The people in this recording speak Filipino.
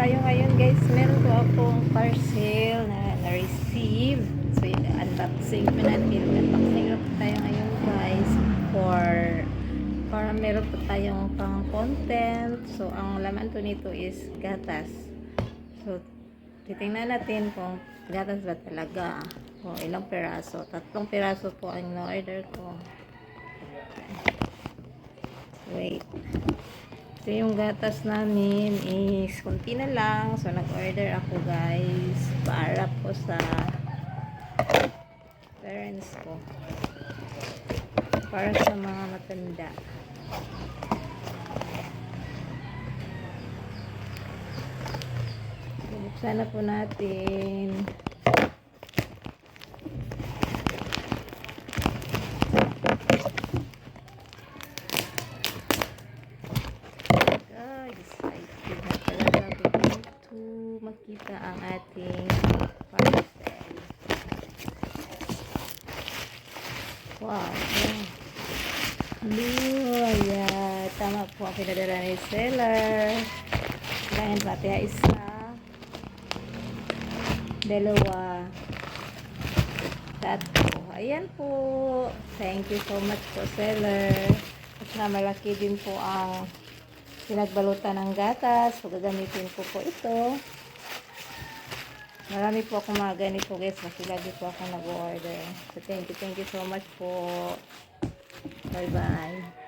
tayo ngayon guys. Meron po akong parcel na na-receive. So, unboxing po natin. Unboxing po tayo ngayon guys. Para meron po tayong pang content. So, ang laman po nito is gatas. So, titingnan natin kung gatas ba talaga. Kung ilang piraso. 3 piraso po ang na-order ko. Wait. So, yung gatas namin is kunti na lang. So, nag-order ako guys para po sa parents ko. Para sa mga matanda. Buksan na po natin. Makita ang ating parcel. Wow. Ayan. Tama po ang pinadala ni seller. Kailangan pati isa, dalawa, tatlo. Ayan po. Thank you so much po seller. At saka malaki din po ang pinagbalutan ng gatas. So, gagamitin ko po ito. Marami po akong mga ganito guys. Kasi lagi po ako nag-order. So, thank you so much po. Bye bye.